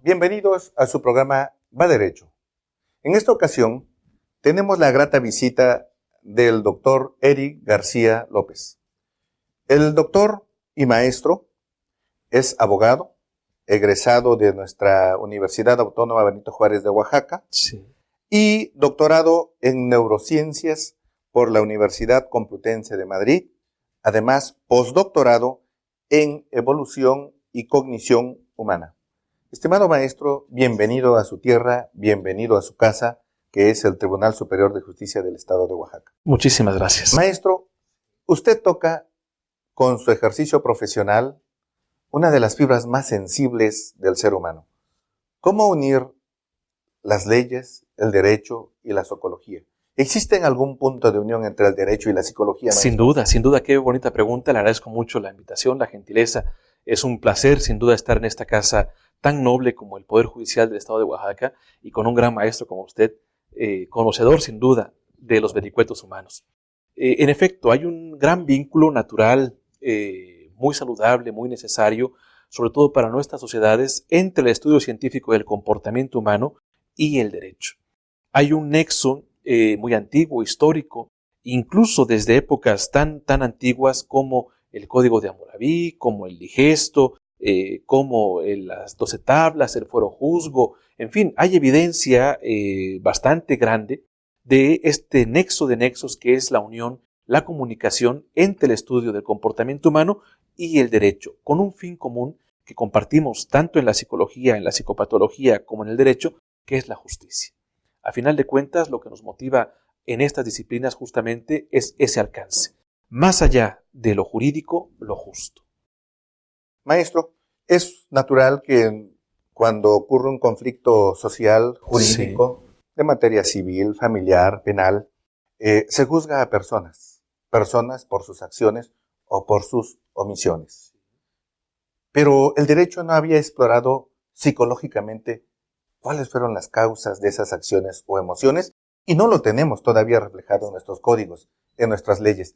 Bienvenidos a su programa Va Derecho. En esta ocasión tenemos la grata visita del doctor Eric García López. El doctor y maestro es abogado, egresado de nuestra Universidad Autónoma Benito Juárez de Oaxaca, y doctorado en neurociencias por la Universidad Complutense de Madrid, además postdoctorado en evolución y cognición humana. Estimado maestro, bienvenido a su tierra, bienvenido a su casa, que es el Tribunal Superior de Justicia del Estado de Oaxaca. Muchísimas gracias. Maestro, usted toca con su ejercicio profesional una de las fibras más sensibles del ser humano. ¿Cómo unir las leyes, el derecho y la psicología? ¿Existe algún punto de unión entre el derecho y la psicología, maestro? Sin duda, qué bonita pregunta. Le agradezco mucho la invitación, la gentileza. Es un placer, sin duda, estar en esta casa tan noble como el Poder Judicial del Estado de Oaxaca y con un gran maestro como usted, conocedor, sin duda, de los vericuetos humanos. En efecto, hay un gran vínculo natural, muy saludable, muy necesario, sobre todo para nuestras sociedades, entre el estudio científico del comportamiento humano y el derecho. Hay un nexo muy antiguo, histórico, incluso desde épocas tan antiguas como el Código de Hammurabi, como el Digesto, como las 12 tablas, el Fuero Juzgo, en fin, hay evidencia bastante grande de este nexo de nexos que es la unión, la comunicación entre el estudio del comportamiento humano y el derecho, con un fin común que compartimos tanto en la psicología, en la psicopatología, como en el derecho, que es la justicia. A final de cuentas, lo que nos motiva en estas disciplinas justamente es ese alcance. Más allá de lo jurídico, lo justo. Maestro, es natural que cuando ocurre un conflicto social, jurídico, de materia civil, familiar, penal, se juzga a personas por sus acciones o por sus omisiones. Pero el derecho no había explorado psicológicamente cuáles fueron las causas de esas acciones o emociones, y no lo tenemos todavía reflejado en nuestros códigos, en nuestras leyes.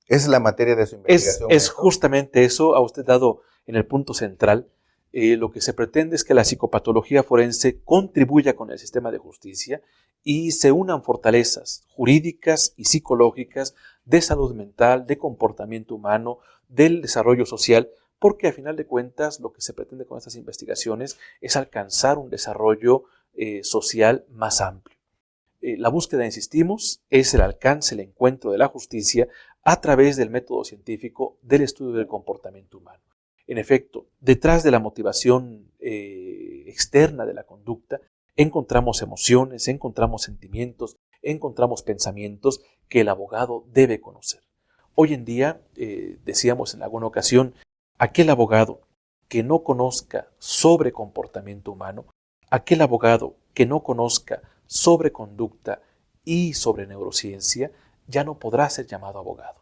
Es la materia de su investigación. Es justamente eso, ha usted dado en el punto central. Lo que se pretende es que la psicopatología forense contribuya con el sistema de justicia y se unan fortalezas jurídicas y psicológicas de salud mental, de comportamiento humano, del desarrollo social, porque a final de cuentas lo que se pretende con estas investigaciones es alcanzar un desarrollo social más amplio. La búsqueda, insistimos, es el alcance, el encuentro de la justicia a través del método científico del estudio del comportamiento humano. En efecto, detrás de la motivación externa de la conducta, encontramos emociones, encontramos sentimientos, encontramos pensamientos que el abogado debe conocer. Hoy en día, decíamos en alguna ocasión, aquel abogado que no conozca sobre comportamiento humano, aquel abogado que no conozca sobre conducta y sobre neurociencia, ya no podrá ser llamado abogado.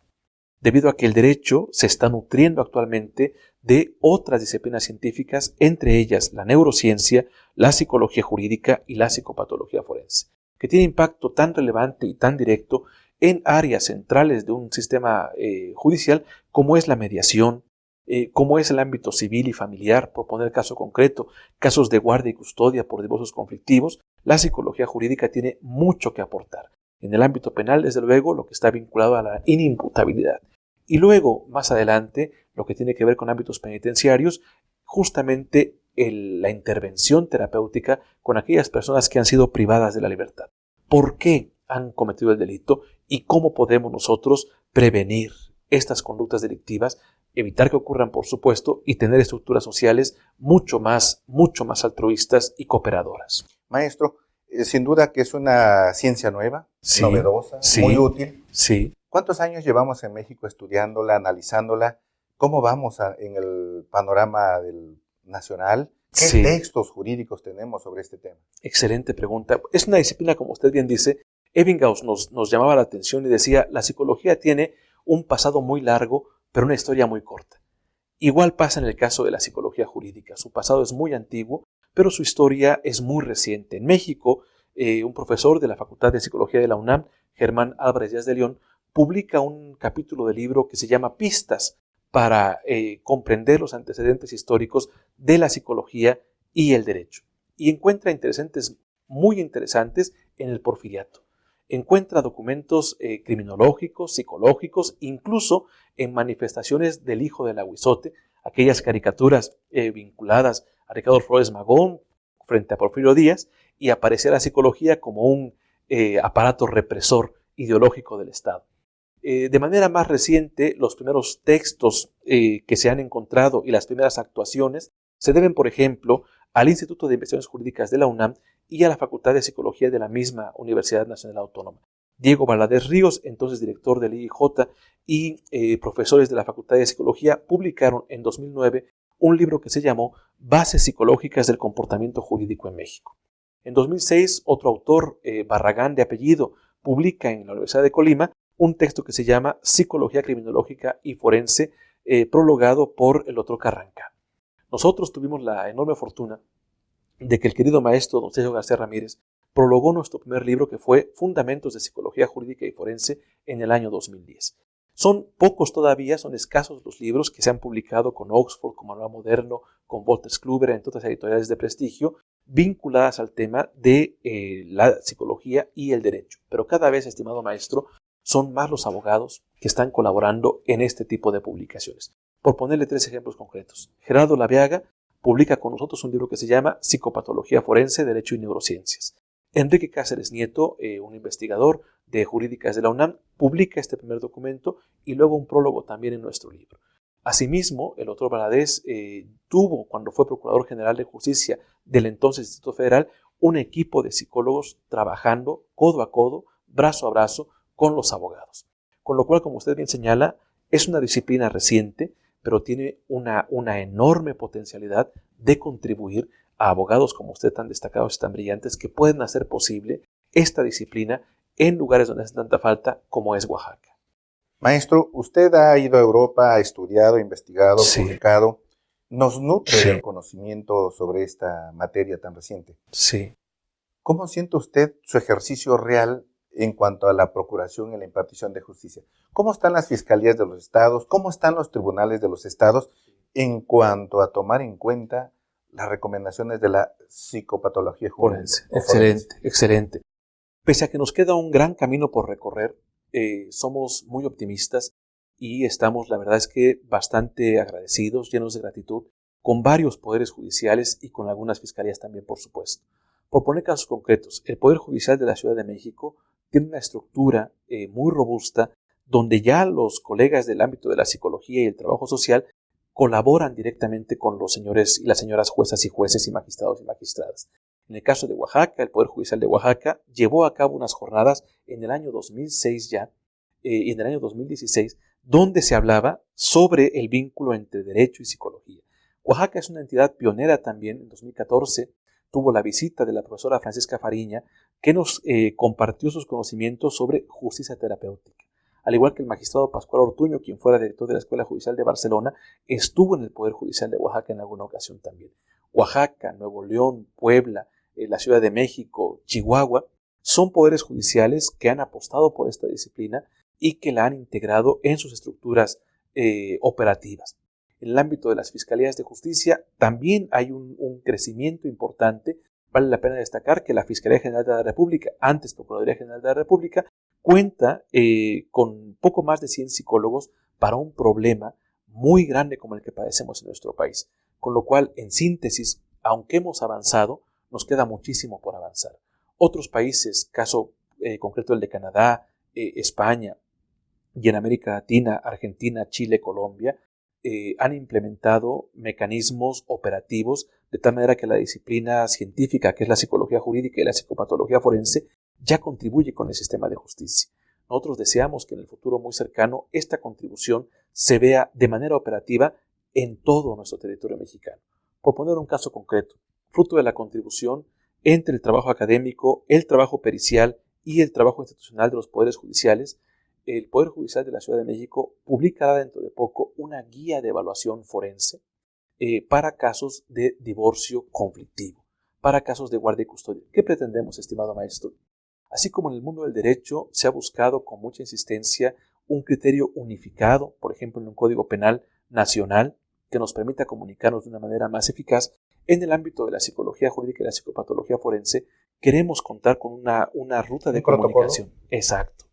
Debido a que el derecho se está nutriendo actualmente de otras disciplinas científicas, entre ellas la neurociencia, la psicología jurídica y la psicopatología forense, que tiene impacto tan relevante y tan directo en áreas centrales de un sistema judicial como es la mediación, como es el ámbito civil y familiar, por poner caso concreto, casos de guardia y custodia por divorcios conflictivos. La psicología jurídica tiene mucho que aportar. En el ámbito penal, desde luego, lo que está vinculado a la inimputabilidad. Y luego, más adelante, lo que tiene que ver con ámbitos penitenciarios, justamente la intervención terapéutica con aquellas personas que han sido privadas de la libertad. ¿Por qué han cometido el delito y cómo podemos nosotros prevenir estas conductas delictivas, evitar que ocurran, por supuesto, y tener estructuras sociales mucho más altruistas y cooperadoras? Maestro, sin duda que es una ciencia nueva, novedosa, muy útil. Sí. ¿Cuántos años llevamos en México estudiándola, analizándola? ¿Cómo vamos en el panorama nacional? ¿Qué textos jurídicos tenemos sobre este tema? Excelente pregunta. Es una disciplina, como usted bien dice. Ebbinghaus nos llamaba la atención y decía, la psicología tiene un pasado muy largo, pero una historia muy corta. Igual pasa en el caso de la psicología jurídica. Su pasado es muy antiguo, pero su historia es muy reciente. En México, un profesor de la Facultad de Psicología de la UNAM, Germán Álvarez Díaz de León, publica un capítulo del libro que se llama Pistas para comprender los antecedentes históricos de la psicología y el derecho. Y encuentra interesantes, muy interesantes en el porfiriato. Encuentra documentos criminológicos, psicológicos, incluso en manifestaciones del hijo del aguizote, aquellas caricaturas vinculadas a Ricardo Flores Magón frente a Porfirio Díaz, y aparecía la psicología como un aparato represor ideológico del Estado. De manera más reciente, los primeros textos que se han encontrado y las primeras actuaciones se deben, por ejemplo, al Instituto de Investigaciones Jurídicas de la UNAM y a la Facultad de Psicología de la misma Universidad Nacional Autónoma. Diego Valadez Ríos, entonces director del IIJ, y profesores de la Facultad de Psicología publicaron en 2009 un libro que se llamó Bases Psicológicas del Comportamiento Jurídico en México. En 2006, otro autor, Barragán de apellido, publica en la Universidad de Colima un texto que se llama Psicología Criminológica y Forense, prologado por el doctor Carranca. Nosotros tuvimos la enorme fortuna de que el querido maestro don Sergio García Ramírez prologó nuestro primer libro, que fue Fundamentos de Psicología Jurídica y Forense, en el año 2010. Son pocos todavía, son escasos los libros que se han publicado con Oxford, con Manual Moderno, con Wolters Kluwer, entre otras editoriales de prestigio, vinculadas al tema de la psicología y el derecho. Pero cada vez, estimado maestro, son más los abogados que están colaborando en este tipo de publicaciones. Por ponerle 3 ejemplos concretos, Gerardo Laviaga publica con nosotros un libro que se llama Psicopatología Forense, Derecho y Neurociencias. Enrique Cáceres Nieto, un investigador de jurídicas de la UNAM, publica este primer documento y luego un prólogo también en nuestro libro. Asimismo, el doctor Valadez tuvo, cuando fue Procurador General de Justicia del entonces Distrito Federal, un equipo de psicólogos trabajando codo a codo, brazo a brazo, con los abogados. Con lo cual, como usted bien señala, es una disciplina reciente, pero tiene una enorme potencialidad de contribuir a abogados como usted, tan destacados y tan brillantes, que pueden hacer posible esta disciplina en lugares donde hace tanta falta, como es Oaxaca. Maestro, usted ha ido a Europa, ha estudiado, investigado, Sí. publicado. Nos nutre Sí. el conocimiento sobre esta materia tan reciente. Sí. ¿Cómo siente usted su ejercicio real en cuanto a la procuración y la impartición de justicia? ¿Cómo están las fiscalías de los estados? ¿Cómo están los tribunales de los estados en cuanto a tomar en cuenta las recomendaciones de la psicopatología Forense. jurídica? Excelente, excelente. Pese a que nos queda un gran camino por recorrer, somos muy optimistas y estamos, la verdad es que, bastante agradecidos, llenos de gratitud, con varios poderes judiciales y con algunas fiscalías también, por supuesto. Por poner casos concretos, el Poder Judicial de la Ciudad de México tiene una estructura muy robusta, donde ya los colegas del ámbito de la psicología y el trabajo social colaboran directamente con los señores y las señoras juezas y jueces y magistrados y magistradas. En el caso de Oaxaca, el Poder Judicial de Oaxaca llevó a cabo unas jornadas en el año 2006 ya, y en el año 2016, donde se hablaba sobre el vínculo entre derecho y psicología. Oaxaca es una entidad pionera también. En 2014 tuvo la visita de la profesora Francisca Fariña, que nos compartió sus conocimientos sobre justicia terapéutica. Al igual que el magistrado Pascual Ortuño, quien fuera director de la Escuela Judicial de Barcelona, estuvo en el Poder Judicial de Oaxaca en alguna ocasión también. Oaxaca, Nuevo León, Puebla, la Ciudad de México, Chihuahua, son poderes judiciales que han apostado por esta disciplina y que la han integrado en sus estructuras operativas. En el ámbito de las fiscalías de justicia también hay un crecimiento importante. Vale la pena destacar que la Fiscalía General de la República, antes Procuraduría General de la República, cuenta con poco más de 100 psicólogos para un problema muy grande como el que padecemos en nuestro país. Con lo cual, en síntesis, aunque hemos avanzado, nos queda muchísimo por avanzar. Otros países, caso concreto el de Canadá, España, y en América Latina, Argentina, Chile, Colombia, han implementado mecanismos operativos de tal manera que la disciplina científica, que es la psicología jurídica y la psicopatología forense, ya contribuye con el sistema de justicia. Nosotros deseamos que en el futuro muy cercano esta contribución se vea de manera operativa en todo nuestro territorio mexicano. Por poner un caso concreto, fruto de la contribución entre el trabajo académico, el trabajo pericial y el trabajo institucional de los poderes judiciales, el Poder Judicial de la Ciudad de México publicará dentro de poco una guía de evaluación forense para casos de divorcio conflictivo, para casos de guardia y custodia. ¿Qué pretendemos, estimado maestro? Así como en el mundo del derecho se ha buscado con mucha insistencia un criterio unificado, por ejemplo en un código penal nacional, que nos permita comunicarnos de una manera más eficaz. En el ámbito de la psicología jurídica y la psicopatología forense, queremos contar con una ruta de comunicación. Exacto.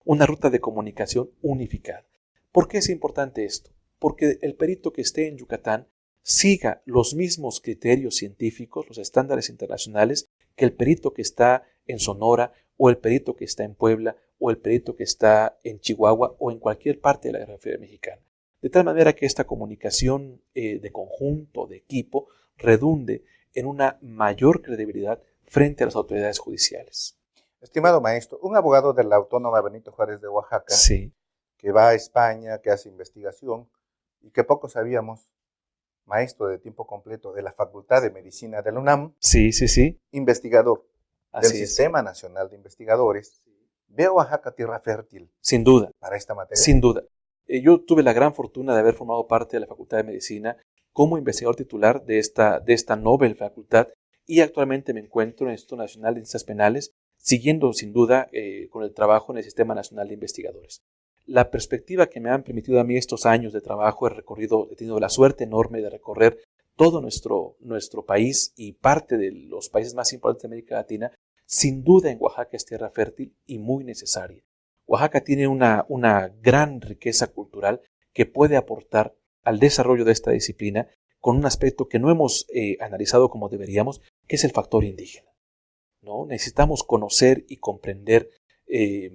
Una ruta de comunicación unificada. ¿Por qué es importante esto? Porque el perito que esté en Yucatán siga los mismos criterios científicos, los estándares internacionales, que el perito que está en Sonora, o el perito que está en Puebla, o el perito que está en Chihuahua, o en cualquier parte de la geografía mexicana. De tal manera que esta comunicación de conjunto, de equipo, redunde en una mayor credibilidad frente a las autoridades judiciales. Estimado maestro, un abogado de la Autónoma Benito Juárez de Oaxaca, sí, que va a España, que hace investigación, y que poco sabíamos, maestro de tiempo completo de la Facultad de Medicina de la UNAM, sí, investigador del así Sistema Nacional de Investigadores, ve a Oaxaca tierra fértil. Sin duda. Para esta materia. Sin duda. Yo tuve la gran fortuna de haber formado parte de la Facultad de Medicina como investigador titular de esta noble facultad, y actualmente me encuentro en el Instituto Nacional de Ciencias Penales, siguiendo sin duda con el trabajo en el Sistema Nacional de Investigadores. La perspectiva que me han permitido a mí estos años de trabajo, he tenido la suerte enorme de recorrer todo nuestro país y parte de los países más importantes de América Latina. Sin duda en Oaxaca es tierra fértil y muy necesaria. Oaxaca tiene una gran riqueza cultural que puede aportar al desarrollo de esta disciplina con un aspecto que no hemos analizado como deberíamos, que es el factor indígena, ¿no? Necesitamos conocer y comprender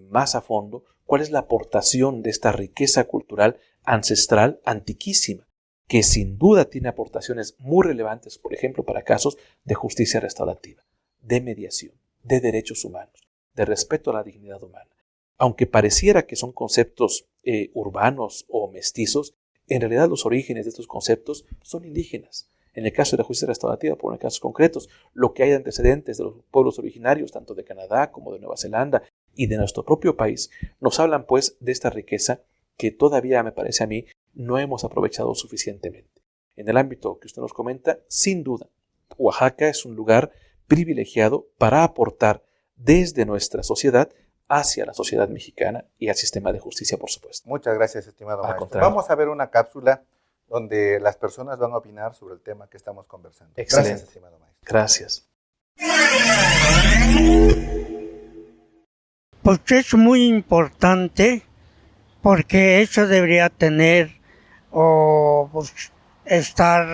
más a fondo cuál es la aportación de esta riqueza cultural ancestral, antiquísima, que sin duda tiene aportaciones muy relevantes, por ejemplo, para casos de justicia restaurativa, de mediación, de derechos humanos, de respeto a la dignidad humana. Aunque pareciera que son conceptos urbanos o mestizos, en realidad los orígenes de estos conceptos son indígenas. En el caso de la justicia restaurativa, por en casos concretos, lo que hay de antecedentes de los pueblos originarios, tanto de Canadá como de Nueva Zelanda y de nuestro propio país, nos hablan pues de esta riqueza que todavía, me parece a mí, no hemos aprovechado suficientemente. En el ámbito que usted nos comenta, sin duda, Oaxaca es un lugar privilegiado para aportar desde nuestra sociedad hacia la sociedad mexicana y al sistema de justicia, por supuesto. Muchas gracias, estimado maestro. Contrario. Vamos a ver una cápsula donde las personas van a opinar sobre el tema que estamos conversando. Excelente. Gracias, estimado maestro. Gracias. Pues es muy importante, porque eso debería tener o estar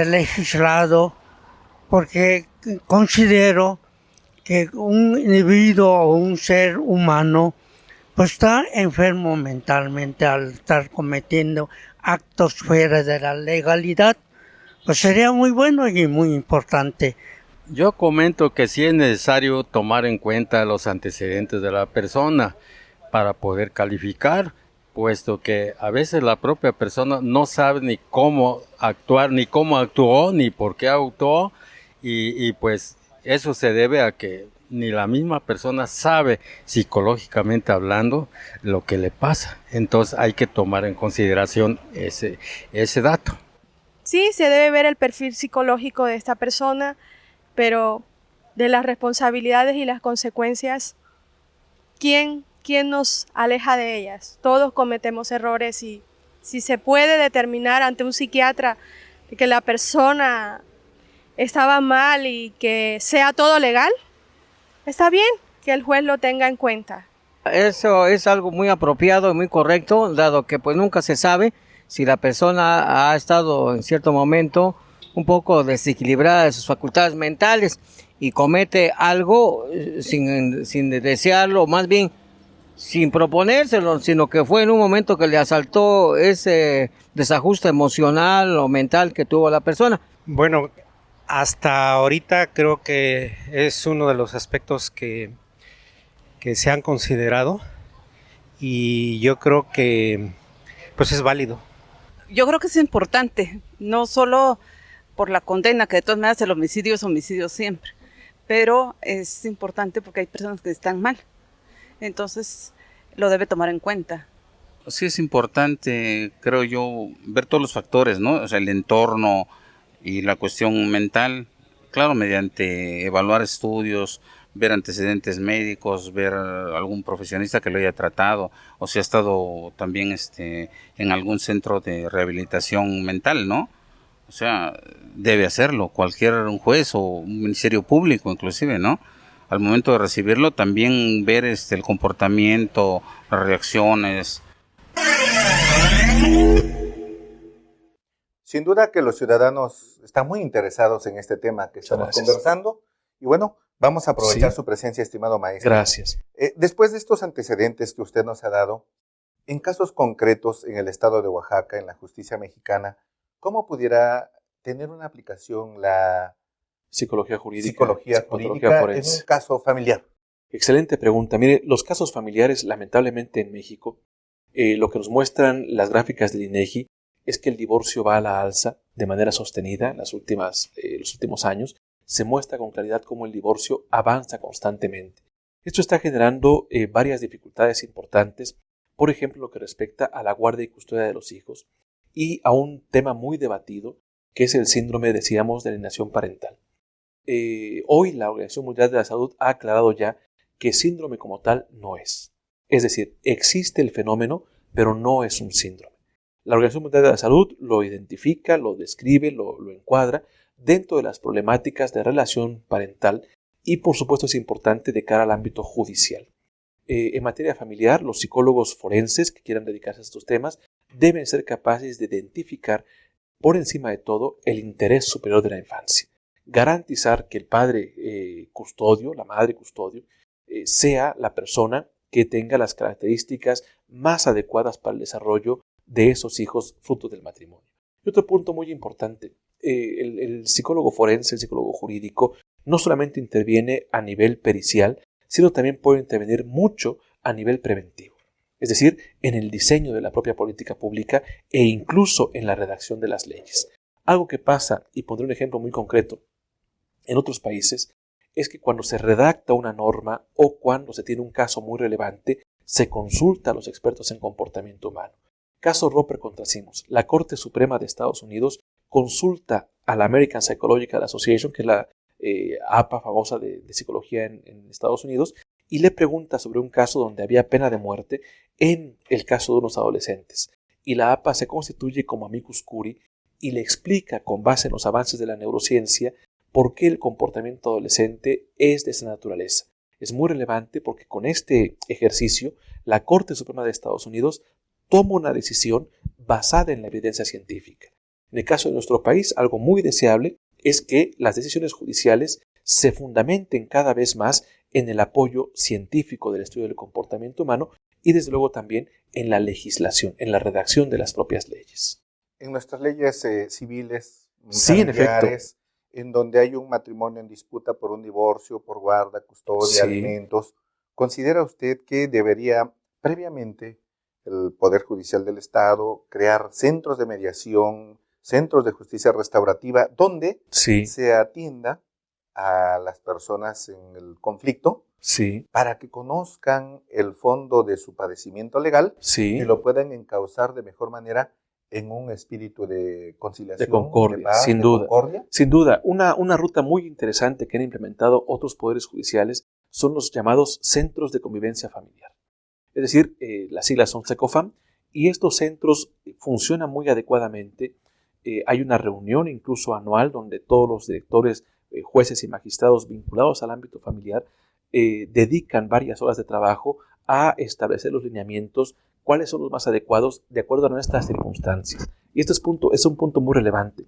legislado, porque considero que un individuo o un ser humano pues está enfermo mentalmente al estar cometiendo actos fuera de la legalidad. Pues sería muy bueno y muy importante. Yo comento que sí es necesario tomar en cuenta los antecedentes de la persona para poder calificar, puesto que a veces la propia persona no sabe ni cómo actuar, ni cómo actuó, ni por qué actuó, y pues eso se debe a que ni la misma persona sabe, psicológicamente hablando, lo que le pasa. Entonces hay que tomar en consideración ese dato. Sí, se debe ver el perfil psicológico de esta persona, pero de las responsabilidades y las consecuencias, ¿quién nos aleja de ellas? Todos cometemos errores, y si se puede determinar ante un psiquiatra que la persona estaba mal y que sea todo legal, está bien que el juez lo tenga en cuenta. Eso es algo muy apropiado y muy correcto, dado que pues nunca se sabe si la persona ha estado en cierto momento un poco desequilibrada de sus facultades mentales y comete algo sin desearlo, más bien sin proponérselo, sino que fue en un momento que le asaltó ese desajuste emocional o mental que tuvo la persona. Bueno, hasta ahorita creo que es uno de los aspectos que se han considerado, y yo creo que pues es válido. Yo creo que es importante, no solo por la condena, que de todas maneras el homicidio es homicidio siempre, pero es importante porque hay personas que están mal, entonces lo debe tomar en cuenta. Sí es importante, creo yo, ver todos los factores, ¿no? O sea, el entorno y la cuestión mental, claro, mediante evaluar estudios, ver antecedentes médicos, ver algún profesionista que lo haya tratado, o si ha estado también en algún centro de rehabilitación mental, ¿no? O sea, debe hacerlo cualquier un juez o un ministerio público inclusive, ¿no? Al momento de recibirlo también ver el comportamiento, las reacciones. Sin duda que los ciudadanos están muy interesados en este tema que estamos conversando. Y bueno, vamos a aprovechar su presencia, estimado maestro. Gracias. Después de estos antecedentes que usted nos ha dado, en casos concretos en el estado de Oaxaca, en la justicia mexicana, ¿cómo pudiera tener una aplicación la psicología jurídica, psicología jurídica en un caso familiar? Excelente pregunta. Mire, los casos familiares, lamentablemente en México, lo que nos muestran las gráficas del INEGI es que el divorcio va a la alza de manera sostenida en los últimos años. Se muestra con claridad cómo el divorcio avanza constantemente. Esto está generando varias dificultades importantes, por ejemplo, lo que respecta a la guardia y custodia de los hijos y a un tema muy debatido, que es el síndrome, decíamos, de alienación parental. Hoy la Organización Mundial de la Salud ha aclarado ya que síndrome como tal no es. Es decir, existe el fenómeno, pero no es un síndrome. La Organización Mundial de la Salud lo identifica, lo describe, lo encuadra dentro de las problemáticas de relación parental y, por supuesto, es importante de cara al ámbito judicial. En materia familiar, los psicólogos forenses que quieran dedicarse a estos temas deben ser capaces de identificar, por encima de todo, el interés superior de la infancia. Garantizar que el padre custodio, la madre custodio, sea la persona que tenga las características más adecuadas para el desarrollo de esos hijos fruto del matrimonio. Y otro punto muy importante, el psicólogo forense, el psicólogo jurídico, no solamente interviene a nivel pericial, sino también puede intervenir mucho a nivel preventivo. Es decir, en el diseño de la propia política pública e incluso en la redacción de las leyes. Algo que pasa, y pondré un ejemplo muy concreto, en otros países, es que cuando se redacta una norma o cuando se tiene un caso muy relevante, se consulta a los expertos en comportamiento humano. Caso Roper contra Simmons. La Corte Suprema de Estados Unidos consulta a la American Psychological Association, que es la APA famosa de psicología en Estados Unidos, y le pregunta sobre un caso donde había pena de muerte en el caso de unos adolescentes. Y la APA se constituye como amicus curiae y le explica, con base en los avances de la neurociencia, por qué el comportamiento adolescente es de esa naturaleza. Es muy relevante porque con este ejercicio la Corte Suprema de Estados Unidos toma una decisión basada en la evidencia científica. En el caso de nuestro país, algo muy deseable es que las decisiones judiciales se fundamenten cada vez más en el apoyo científico del estudio del comportamiento humano y desde luego también en la legislación, en la redacción de las propias leyes. En nuestras leyes civiles, sí, en efecto, en donde hay un matrimonio en disputa por un divorcio, por guarda, custodia, alimentos, ¿considera usted que debería previamente el Poder Judicial del Estado crear centros de mediación, centros de justicia restaurativa, donde se atienda a las personas en el conflicto para que conozcan el fondo de su padecimiento legal y lo puedan encauzar de mejor manera en un espíritu de conciliación, de concordia, de paz, sin de duda. Concordia? Sin duda, una ruta muy interesante que han implementado otros poderes judiciales son los llamados centros de convivencia familiar. Es decir, las siglas son CECOFAM, y estos centros funcionan muy adecuadamente. Hay una reunión incluso anual donde todos los directores, jueces y magistrados vinculados al ámbito familiar dedican varias horas de trabajo a establecer los lineamientos, cuáles son los más adecuados de acuerdo a nuestras circunstancias. Y este es un punto muy relevante.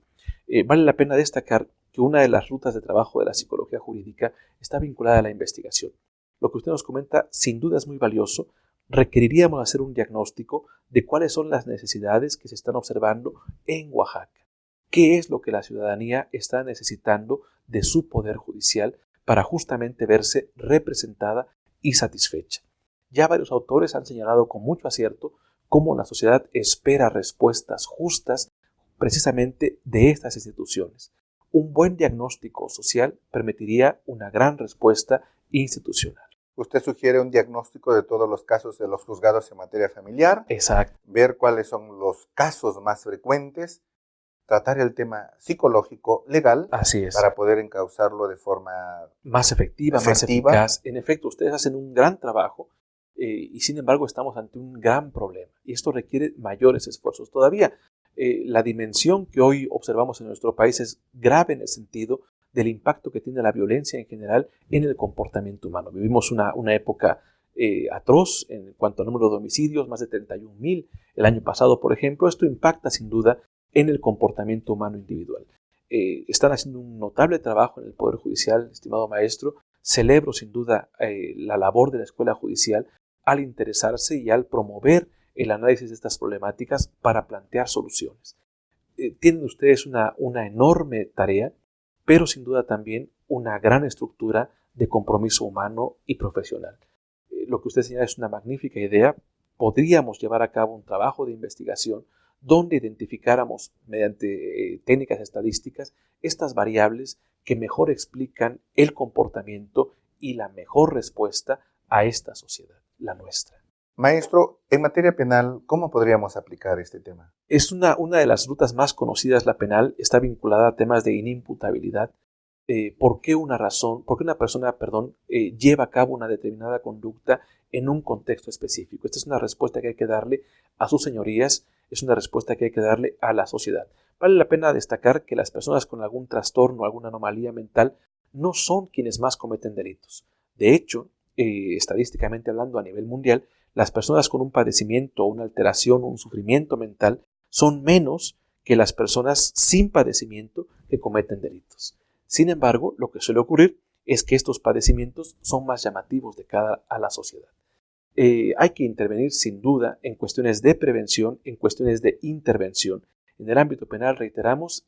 Vale la pena destacar que una de las rutas de trabajo de la psicología jurídica está vinculada a la investigación. Lo que usted nos comenta sin duda es muy valioso. Requeriríamos hacer un diagnóstico de cuáles son las necesidades que se están observando en Oaxaca. ¿Qué es lo que la ciudadanía está necesitando de su poder judicial para justamente verse representada y satisfecha? Ya varios autores han señalado con mucho acierto cómo la sociedad espera respuestas justas precisamente de estas instituciones. Un buen diagnóstico social permitiría una gran respuesta institucional. Usted sugiere un diagnóstico de todos los casos de los juzgados en materia familiar. Exacto. Ver cuáles son los casos más frecuentes tratar el tema psicológico, legal, Así es. para poder encauzarlo de forma Más efectiva, más eficaz. En efecto, ustedes hacen un gran trabajo y sin embargo estamos ante un gran problema y esto requiere mayores esfuerzos. Todavía la dimensión que hoy observamos en nuestro país es grave en el sentido del impacto que tiene la violencia en general en el comportamiento humano. Vivimos una época atroz en cuanto al número de homicidios, más de 31,000 el año pasado, por ejemplo. Esto impacta sin duda en el comportamiento humano individual. Están haciendo un notable trabajo en el Poder Judicial, estimado maestro. Celebro sin duda la labor de la Escuela Judicial al interesarse y al promover el análisis de estas problemáticas para plantear soluciones. Tienen ustedes una enorme tarea, pero sin duda también una gran estructura de compromiso humano y profesional. Lo que usted señala es una magnífica idea. Podríamos llevar a cabo un trabajo de investigación donde identificáramos mediante técnicas estadísticas estas variables que mejor explican el comportamiento y la mejor respuesta a esta sociedad, la nuestra. Maestro, en materia penal, ¿cómo podríamos aplicar este tema? Es una de las rutas más conocidas, la penal, está vinculada a temas de inimputabilidad. ¿Por qué una persona lleva a cabo una determinada conducta en un contexto específico? Esta es una respuesta que hay que darle a sus señorías, es una respuesta que hay que darle a la sociedad. Vale la pena destacar que las personas con algún trastorno, alguna anomalía mental, no son quienes más cometen delitos. De hecho, estadísticamente hablando a nivel mundial, las personas con un padecimiento, una alteración, un sufrimiento mental, son menos que las personas sin padecimiento que cometen delitos. Sin embargo, lo que suele ocurrir es que estos padecimientos son más llamativos de cara a la sociedad. Hay que intervenir sin duda en cuestiones de prevención, en cuestiones de intervención. En el ámbito penal, reiteramos,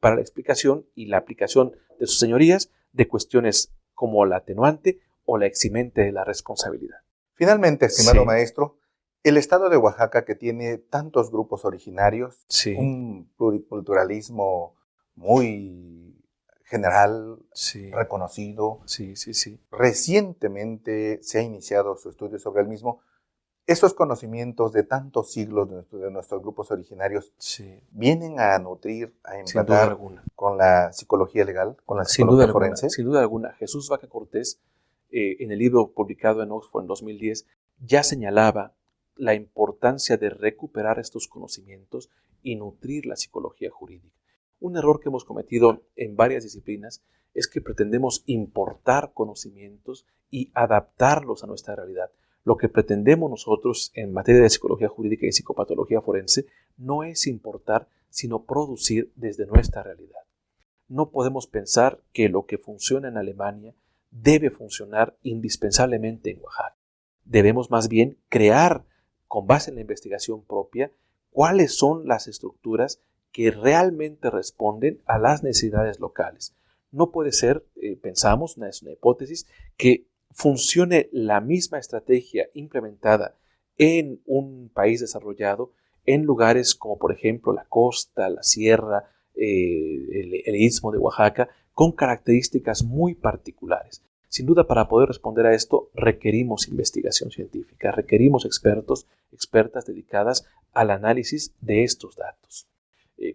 para la explicación y la aplicación de sus señorías de cuestiones como la atenuante o la eximente de la responsabilidad. Finalmente, estimado maestro, el estado de Oaxaca, que tiene tantos grupos originarios, un pluriculturalismo muy general, reconocido. Recientemente se ha iniciado su estudio sobre el mismo. Esos conocimientos de tantos siglos de nuestros grupos originarios vienen a nutrir, a empatar con la psicología legal, con la psicología forense. Sin duda alguna. Jesús Vaca Cortés, en el libro publicado en Oxford en 2010, ya señalaba la importancia de recuperar estos conocimientos y nutrir la psicología jurídica. Un error que hemos cometido en varias disciplinas es que pretendemos importar conocimientos y adaptarlos a nuestra realidad. Lo que pretendemos nosotros en materia de psicología jurídica y psicopatología forense no es importar, sino producir desde nuestra realidad. No podemos pensar que lo que funciona en Alemania debe funcionar indispensablemente en Oaxaca. Debemos más bien crear, con base en la investigación propia, cuáles son las estructuras que realmente responden a las necesidades locales. No puede ser, pensamos, es una hipótesis, que funcione la misma estrategia implementada en un país desarrollado en lugares como por ejemplo la costa, la sierra, el istmo de Oaxaca, con características muy particulares. Sin duda, para poder responder a esto requerimos investigación científica, requerimos expertos, expertas dedicadas al análisis de estos datos.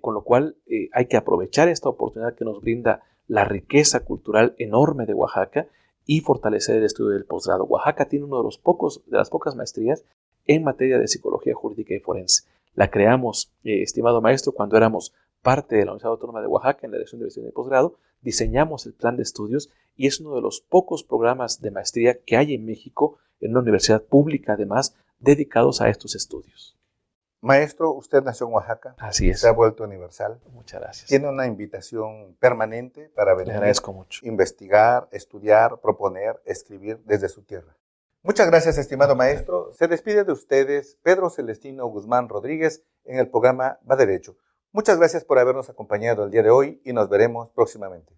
Con lo cual hay que aprovechar esta oportunidad que nos brinda la riqueza cultural enorme de Oaxaca y fortalecer el estudio del posgrado. Oaxaca tiene uno de las pocas maestrías en materia de psicología jurídica y forense. La creamos, estimado maestro, cuando éramos parte de la Universidad Autónoma de Oaxaca en la Dirección de Investigación y Posgrado. Diseñamos el plan de estudios y es uno de los pocos programas de maestría que hay en México, en una universidad pública además, dedicados a estos estudios. Maestro, usted nació en Oaxaca. Así es. Se ha vuelto universal. Muchas gracias. Tiene una invitación permanente para venir, le agradezco mucho, investigar, estudiar, proponer, escribir desde su tierra. Muchas gracias, estimado maestro. Se despide de ustedes Pedro Celestino Guzmán Rodríguez en el programa Va Derecho. Muchas gracias por habernos acompañado el día de hoy y nos veremos próximamente.